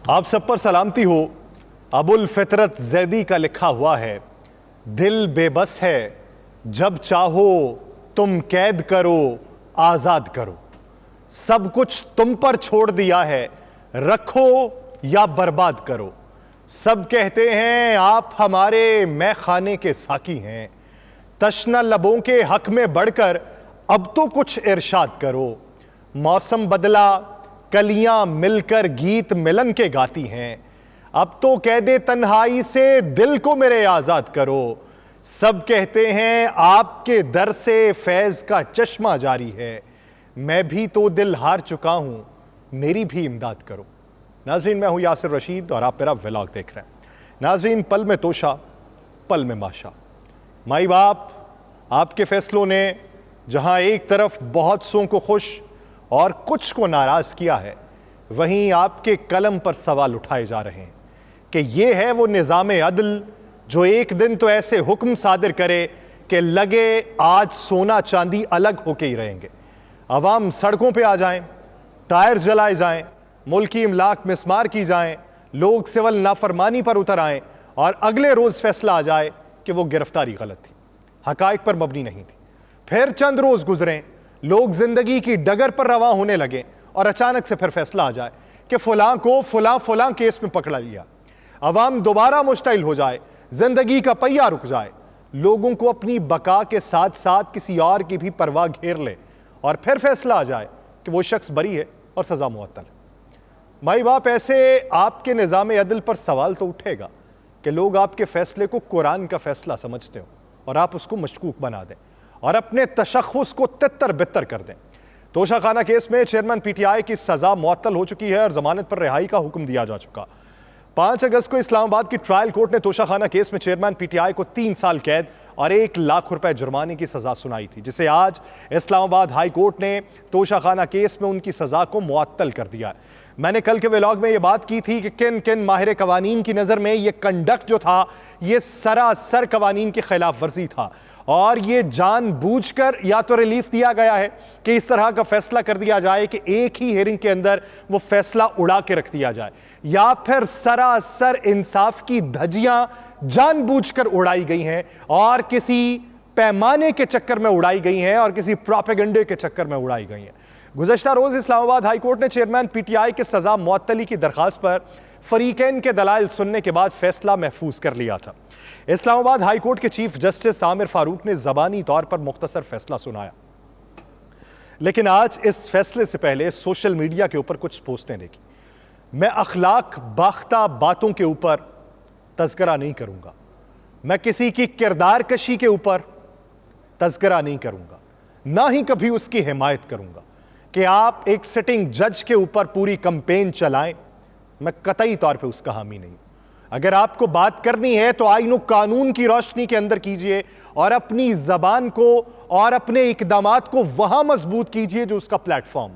आप सब पर सलामती हो। अबुल फितरत जैदी का लिखा हुआ है, दिल बेबस है, जब चाहो तुम कैद करो, आजाद करो। सब कुछ तुम पर छोड़ दिया है, रखो या बर्बाद करो। सब कहते हैं आप हमारे मैं खाने के साकी हैं। तशना लबों के हक में बढ़कर अब तो कुछ इरशाद करो। मौसम बदला, कलियां मिलकर गीत मिलन के गाती हैं। अब तो कैदे तन्हाई से दिल को मेरे आजाद करो। सब कहते हैं आपके दर से फैज का चश्मा जारी है। मैं भी तो दिल हार चुका हूं, मेरी भी इमदाद करो। नाज़रीन, मैं हूं यासिर रशीद और आप मेरा व्लॉग देख रहे हैं। नाज़रीन, पल में तोशा, पल में माशा। माई बाप, आपके फैसलों ने जहां एक तरफ बहुत सौ को खुश और कुछ को नाराज किया है, वहीं आपके कलम पर सवाल उठाए जा रहे हैं कि यह है वो निज़ाम अदल जो एक दिन तो ऐसे हुक्म सादिर करे कि लगे आज सोना चांदी अलग होके ही रहेंगे। अवाम सड़कों पे आ जाएं, टायर जलाए जाएं, मुल्की इमलाक मिसमार की जाएं, लोग सिविल नाफरमानी पर उतर आएं और अगले रोज फैसला आ जाए कि वो गिरफ्तारी गलत थी, हकायक पर मबनी नहीं थी। फिर चंद रोज गुजरें, लोग जिंदगी की डगर पर रवा होने लगे और अचानक से फिर फैसला आ जाए कि फलां को फलां केस में पकड़ा लिया। अवाम दोबारा मुश्तइल हो जाए, जिंदगी का पहिया रुक जाए, लोगों को अपनी बका के साथ साथ किसी और की भी परवाह घेर ले और फिर फैसला आ जाए कि वो शख्स बरी है और सजा मुअत्तल है। माई बाप, ऐसे आपके निज़ाम अदल पर सवाल तो उठेगा कि लोग आपके फैसले को कुरान का फैसला समझते हो और आप उसको मशकूक बना दें और अपने तशख़्ख़ुस को तितर बितर कर दें। तोशाखाना केस में चेयरमैन पीटीआई की सजा मुअत्तल हो चुकी है और जमानत पर रिहाई का हुक्म दिया जा चुका। 5 अगस्त को इस्लामाबाद की ट्रायल कोर्ट ने तोशाखाना केस में चेयरमैन पीटीआई को 3 साल कैद और 1 लाख रुपए जुर्माने की सजा सुनाई थी, जिसे आज इस्लामाबाद हाई कोर्ट ने तोशाखाना केस में उनकी सजा को मुअत्तल कर दिया। मैंने कल के व्लॉग में यह बात की थी कि किन किन माहिर कवानीन की नज़र में यह कंडक्ट जो था यह सरासर कवानीन की खिलाफ वर्जी था और ये जानबूझकर या तो रिलीफ दिया गया है कि इस तरह का फैसला कर दिया जाए कि एक ही हियरिंग के अंदर वो फैसला उड़ा के रख दिया जाए, या फिर सरासर इंसाफ की धज्जियां जानबूझकर उड़ाई गई हैं और किसी पैमाने के चक्कर में उड़ाई गई हैं और किसी प्रोपेगेंडे के चक्कर में उड़ाई गई हैं। गुज़श्ता रोज इस्लामाबाद हाई कोर्ट ने चेयरमैन पीटीआई के सजा मुअत्तली की दरखास्त पर फरीकैन के दलाइल सुनने के बाद फैसला महफूज कर लिया था। इस्लामाबाद हाई कोर्ट के चीफ जस्टिस आमिर फारूक ने ज़बानी तौर पर मुख्तसर फैसला सुनाया, लेकिन आज इस फैसले से पहले सोशल मीडिया के ऊपर कुछ पोस्टें देखी। मैं अखलाक बाख्ता बातों के ऊपर तज़किरा नहीं करूंगा, मैं किसी की किरदार कशी के ऊपर तज़किरा नहीं करूंगा, ना ही कभी उसकी हिमायत करूंगा कि आप एक सिटिंग जज के ऊपर पूरी कंपेन चलाएं। मैं कतई तौर पे उसका हामी नहीं। अगर आपको बात करनी है तो आईन कानून की रोशनी के अंदर कीजिए और अपनी जबान को और अपने इकदामात को वहां मजबूत कीजिए जो उसका प्लेटफॉर्म।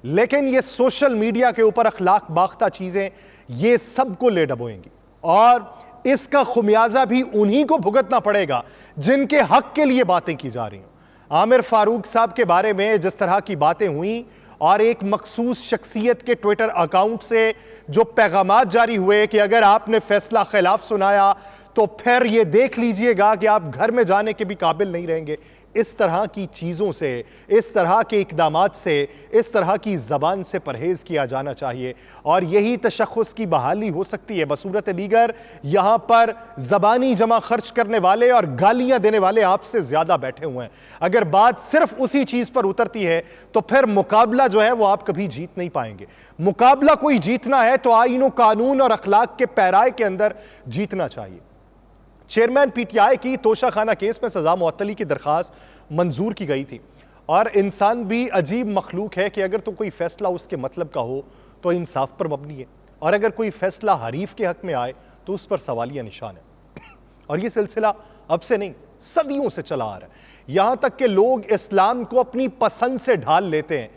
लेकिन ये सोशल मीडिया के ऊपर अखलाक बाख्ता चीजें ये सबको ले डबोएंगी और इसका खुमियाजा भी उन्हीं को भुगतना पड़ेगा जिनके हक के लिए बातें की जा रही हैं। आमिर फारूक साहब के बारे में जिस तरह की बातें हुई और एक मखसूस शख्सियत के ट्विटर अकाउंट से जो पैगामात जारी हुए कि अगर आपने फैसला खिलाफ सुनाया तो फिर यह देख लीजिएगा कि आप घर में जाने के भी काबिल नहीं रहेंगे, इस तरह की चीज़ों से, इस तरह के इकदामात से, इस तरह की ज़बान से परहेज़ किया जाना चाहिए और यही तशख़्ख़ुस की बहाली हो सकती है। बसूरत दीगर यहाँ पर ज़बानी जमा खर्च करने वाले और गालियाँ देने वाले आपसे ज़्यादा बैठे हुए हैं। अगर बात सिर्फ उसी चीज़ पर उतरती है तो फिर मुकाबला जो है वो आप कभी जीत नहीं पाएंगे। मुकाबला कोई जीतना है तो आईन कानून और अखलाक के पैराए के अंदर जीतना चाहिए। चेयरमैन पीटीआई की तोशाखाना केस में सजा मुअत्तली की दरखास्त मंजूर की गई थी और इंसान भी अजीब मखलूक है कि अगर तो कोई फैसला उसके मतलब का हो तो इंसाफ पर मबनी है और अगर कोई फैसला हरीफ के हक में आए तो उस पर सवालिया निशान है। और ये सिलसिला अब से नहीं, सदियों से चला आ रहा है। यहां तक कि लोग इस्लाम को अपनी पसंद से ढाल लेते हैं,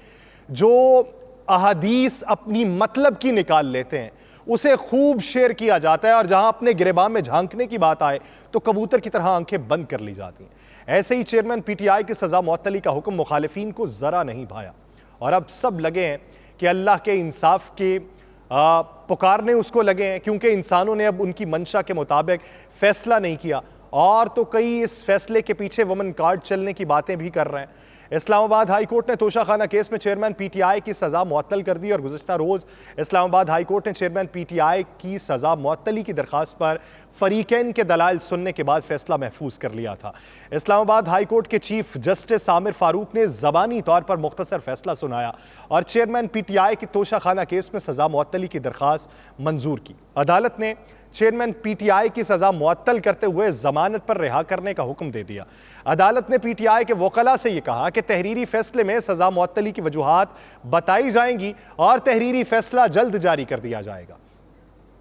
जो अहादीस अपनी मतलब की निकाल लेते हैं उसे खूब शेयर किया जाता है और जहां अपने गिरेबान में झांकने की बात आए तो कबूतर की तरह आंखें बंद कर ली जाती हैं। ऐसे ही चेयरमैन पीटीआई की सजा मुअत्तली का हुक्म मुखालिफिन को जरा नहीं भाया और अब सब लगे हैं कि अल्लाह के इंसाफ के पुकारने उसको लगे हैं, क्योंकि इंसानों ने अब उनकी मंशा के मुताबिक फैसला नहीं किया। और तो कई इस फैसले के पीछे वुमन कार्ड चलने की बातें भी कर रहे हैं। इस्लामाबाद हाई कोर्ट ने तोशाखाना केस में चेयरमैन पीटीआई की सजा मुअत्तल कर दी और गुज़िश्ता रोज इस्लामाबाद हाई कोर्ट ने चेयरमैन पीटीआई की सजा मुअत्तली की दरखास्त पर फरीकैन के दलाइल सुनने के बाद फैसला महफूज कर लिया था। इस्लामाबाद हाई कोर्ट के चीफ जस्टिस आमिर फारूक ने ज़बानी तौर पर मुख्तसर फैसला सुनाया और चेयरमैन पीटीआई की तोशाखाना केस में सजा मुअत्तली की दरखास्त मंजूर की। अदालत ने चेयरमैन पीटीआई की सजा मुअत्तल करते हुए जमानत पर रिहा करने का हुक्म दे दिया। अदालत ने पीटीआई के वकला से यह कहा कि तहरीरी फैसले में सजा मुअत्तली की वजूहात बताई जाएंगी और तहरीरी फैसला जल्द जारी कर दिया जाएगा।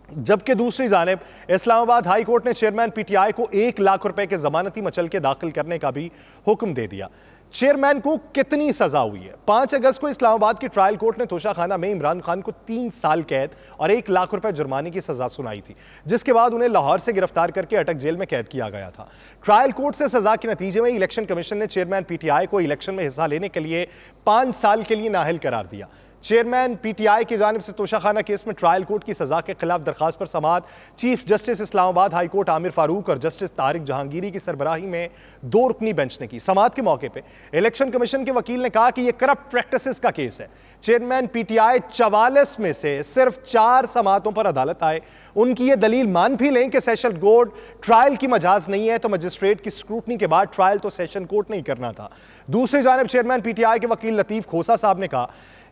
जबकि दूसरी जानिब इस्लामाबाद हाई कोर्ट ने चेयरमैन पीटीआई को 1 लाख रुपए के जमानती मचलके दाखिल करने का भी हुक्म दे दिया। चेयरमैन को कितनी सजा हुई है? 5 अगस्त को इस्लामाबाद की ट्रायल कोर्ट ने तोशाखाना में इमरान खान को 3 साल कैद और 1 लाख रुपए जुर्माने की सजा सुनाई थी, जिसके बाद उन्हें लाहौर से गिरफ्तार करके अटक जेल में कैद किया गया था। ट्रायल कोर्ट से सजा के नतीजे में इलेक्शन कमीशन ने चेयरमैन पीटीआई को इलेक्शन में हिस्सा लेने के लिए 5 साल के लिए नाअहल करार दिया। चेयरमैन पीटीआई की जानिब से तोशाखाना केस में ट्रायल कोर्ट की सजा के खिलाफ दरखास्त पर समाअत chief justice Islamabad high court Aamir Farooq और जस्टिस तारिक जहांगीरी की सरबराही में 2 रुकनी बेंच ने की। समाअत के मौके पे इलेक्शन कमीशन के वकील ने कहा कि यह करप्ट प्रैक्टिसेस का केस है। चेयरमैन पीटीआई 44 में से सिर्फ 4 समाअतों पर अदालत आए। उनकी यह दलील मान भी लें कि सेशन कोर्ट ट्रायल की मजाज नहीं है, तो मजिस्ट्रेट की स्क्रूटनी के बाद ट्रायल तो सेशन कोर्ट नहीं करना था। दूसरी जानिब चेयरमैन पीटीआई के वकील लतीफ खोसा साहब ने कहा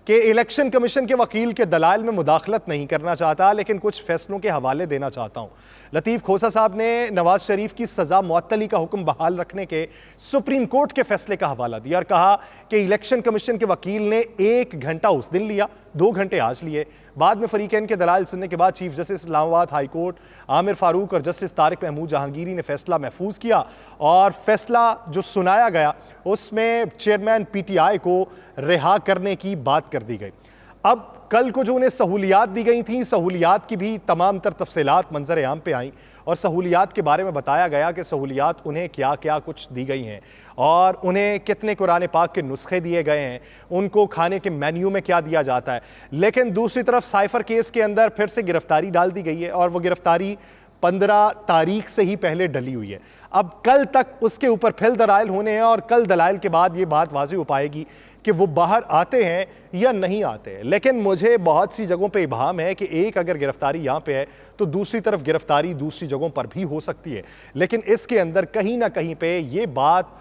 कि इलेक्शन कमीशन के वकील के दलाइल में मुदाखलत नहीं करना चाहता, लेकिन कुछ फैसलों के हवाले देना चाहता हूं। लतीफ खोसा साहब ने नवाज शरीफ की सजा मुअत्तली का हुक्म बहाल रखने के सुप्रीम कोर्ट के फैसले का हवाला दिया और कहा कि इलेक्शन कमीशन के वकील ने 1 घंटा उस दिन लिया, 2 घंटे आज लिए। बाद में फरीकैन के दलाइल सुनने के बाद chief justice Islamabad high court Aamir Farooq और जस्टिस तारिक महमूद जहांगीरी ने फैसला महफूज किया और फैसला जो सुनाया गया उसमें चेयरमैन पीटीआई को रिहा करने की बात कर दी गई। अब कल को जो उन्हें सहूलियात दी गई थी, सहूलियात की भी तमाम तर तफसीलात मंजर आम पे आई और सहूलियात के बारे में बताया गया कि सहूलियात उन्हें क्या क्या कुछ दी गई हैं और उन्हें कितने कुरान पाक के नुस्खे दिए गए हैं, उनको खाने के मेन्यू में क्या दिया जाता है। लेकिन दूसरी तरफ साइफर केस के अंदर फिर से गिरफ्तारी डाल दी गई है और वो गिरफ्तारी 15 तारीख से ही पहले डली हुई है। अब कल तक उसके ऊपर फिर दलाइल होने हैं और कल दलाइल के बाद ये बात वाज़ेह हो पाएगी कि वो बाहर आते हैं या नहीं आते हैं। लेकिन मुझे बहुत सी जगहों पे इबाहम है कि एक अगर गिरफ्तारी यहाँ पे है तो दूसरी तरफ गिरफ्तारी दूसरी जगहों पर भी हो सकती है। लेकिन इसके अंदर कहीं ना कहीं पे ये बात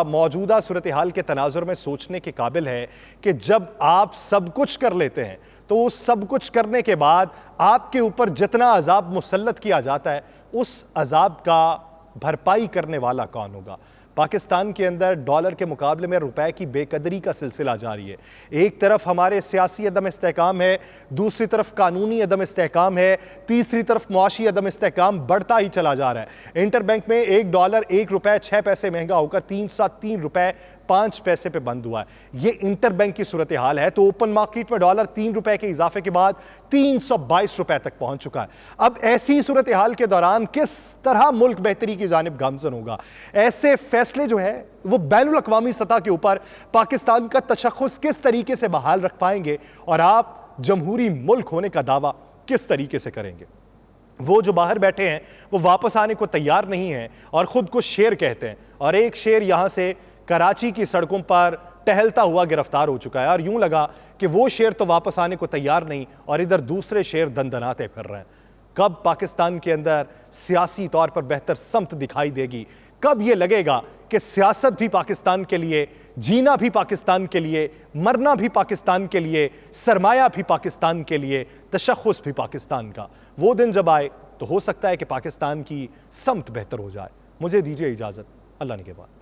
मौजूदा सूरत हाल के तनाजुर में सोचने के काबिल है कि जब आप सब कुछ कर लेते हैं तो उस सब कुछ करने के बाद आपके ऊपर जितना अजाब मुसल्लत किया जाता है उस अजाब का भरपाई करने वाला कौन होगा। पाकिस्तान के अंदर डॉलर के मुकाबले में रुपए की बेकदरी का सिलसिला जारी है। एक तरफ हमारे सियासी अदम इस्तेहकाम है, दूसरी तरफ कानूनी अदम इस्तेहकाम है, तीसरी तरफ मुआशी अदम इस्तेहकाम बढ़ता ही चला जा रहा है। इंटरबैंक में $1 1 रुपए 6 पैसे महंगा होकर 307 रुपए 5 पैसे पे बंद हुआ है। ये इंटरबैंक की सूरत हाल है। तो ओपन मार्केट में डॉलर 3 रुपए के इजाफे के बाद 322 रुपए तक पहुंच चुका है। अब ऐसी सूरत हाल के दौरान किस तरह मुल्क बेहतरी की जानिब गामजन होगा? ऐसे फैसले जो है वो बैनुल अक़वामी सतह के ऊपर पाकिस्तान का तशख़्ख़ुस किस तरीके से बहाल रख पाएंगे और आप जमहूरी मुल्क होने का दावा किस तरीके से करेंगे? वो जो बाहर बैठे हैं वो वापस आने को तैयार नहीं है और खुद को शेर कहते हैं और एक शेर यहां से कराची की सड़कों पर टहलता हुआ गिरफ्तार हो चुका है और यूं लगा कि वो शेर तो वापस आने को तैयार नहीं और इधर दूसरे शेर दंदनाते फिर रहे हैं। कब पाकिस्तान के अंदर सियासी तौर पर बेहतर समत दिखाई देगी? कब ये लगेगा कि सियासत भी पाकिस्तान के लिए, जीना भी पाकिस्तान के लिए, मरना भी पाकिस्तान के लिए, सरमाया भी पाकिस्तान के लिए, तशख़्ख़ुस भी पाकिस्तान का? वो दिन जब आए तो हो सकता है कि पाकिस्तान की समत बेहतर हो जाए। मुझे दीजिए इजाज़त, अल्लाह ने के बाद।